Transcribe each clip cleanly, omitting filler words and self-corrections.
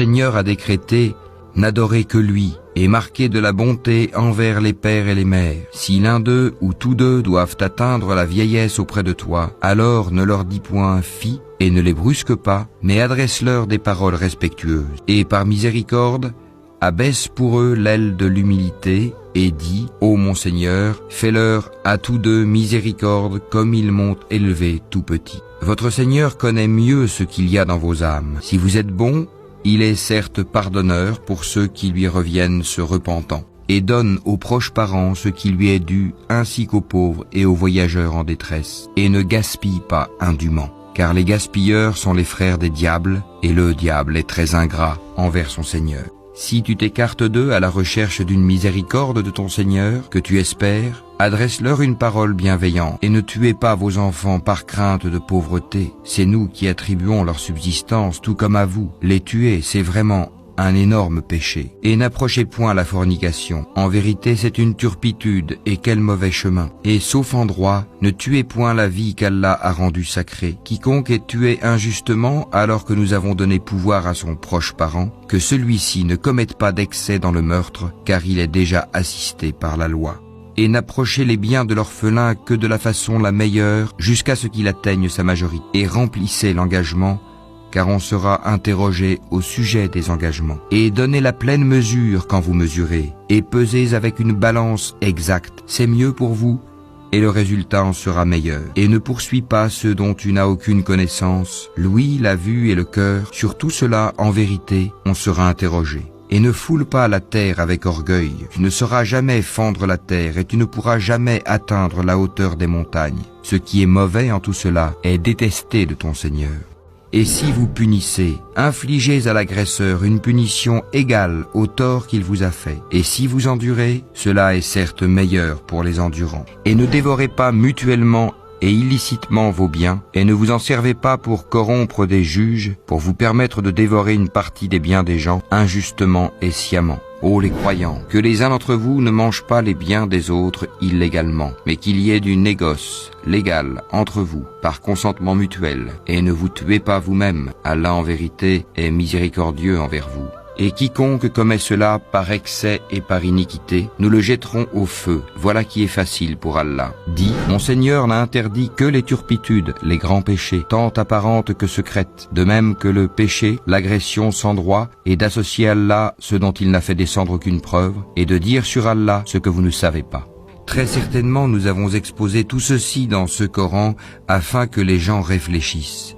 Seigneur a décrété, n'adorez que lui, et marquez de la bonté envers les pères et les mères. Si l'un d'eux ou tous deux doivent atteindre la vieillesse auprès de toi, alors ne leur dis point fi et ne les brusque pas, mais adresse-leur des paroles respectueuses. Et par miséricorde, abaisse pour eux l'aile de l'humilité et dis, ô mon Seigneur, fais-leur à tous deux miséricorde comme ils m'ont élevé tout petit. Votre Seigneur connaît mieux ce qu'il y a dans vos âmes. Si vous êtes bons, il est certes pardonneur pour ceux qui lui reviennent se repentant, et donne aux proches parents ce qui lui est dû, ainsi qu'aux pauvres et aux voyageurs en détresse, et ne gaspille pas indûment. Car les gaspilleurs sont les frères des diables, et le diable est très ingrat envers son Seigneur. Si tu t'écartes d'eux à la recherche d'une miséricorde de ton Seigneur, que tu espères, adresse-leur une parole bienveillante, et ne tuez pas vos enfants par crainte de pauvreté. C'est nous qui attribuons leur subsistance, tout comme à vous. Les tuer, c'est vraiment un énorme péché. Et n'approchez point la fornication. En vérité, c'est une turpitude, et quel mauvais chemin. Et sauf en droit, ne tuez point la vie qu'Allah a rendue sacrée. Quiconque est tué injustement, alors que nous avons donné pouvoir à son proche parent, que celui-ci ne commette pas d'excès dans le meurtre, car il est déjà assisté par la loi. Et n'approchez les biens de l'orphelin que de la façon la meilleure, jusqu'à ce qu'il atteigne sa majorité. Et remplissez l'engagement, car on sera interrogé au sujet des engagements. Et donnez la pleine mesure quand vous mesurez, et pesez avec une balance exacte. C'est mieux pour vous, et le résultat en sera meilleur. Et ne poursuis pas ceux dont tu n'as aucune connaissance. L'ouïe, la vue et le cœur, sur tout cela, en vérité, on sera interrogé. Et ne foule pas la terre avec orgueil. Tu ne sauras jamais fendre la terre, et tu ne pourras jamais atteindre la hauteur des montagnes. Ce qui est mauvais en tout cela est détesté de ton Seigneur. Et si vous punissez, infligez à l'agresseur une punition égale au tort qu'il vous a fait. Et si vous endurez, cela est certes meilleur pour les endurants. Et ne dévorez pas mutuellement et illicitement vos biens, et ne vous en servez pas pour corrompre des juges, pour vous permettre de dévorer une partie des biens des gens injustement et sciemment. Ô les croyants, que les uns d'entre vous ne mangent pas les biens des autres illégalement, mais qu'il y ait du négoce légal entre vous, par consentement mutuel, et ne vous tuez pas vous-même. Allah en vérité est miséricordieux envers vous. Et quiconque commet cela par excès et par iniquité, nous le jetterons au feu. Voilà qui est facile pour Allah. Dis, mon Seigneur n'a interdit que les turpitudes, les grands péchés, tant apparentes que secrètes, de même que le péché, l'agression sans droit, et d'associer à Allah ce dont il n'a fait descendre aucune preuve, et de dire sur Allah ce que vous ne savez pas. Très certainement, nous avons exposé tout ceci dans ce Coran afin que les gens réfléchissent.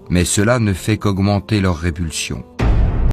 Mais cela ne fait qu'augmenter leur répulsion.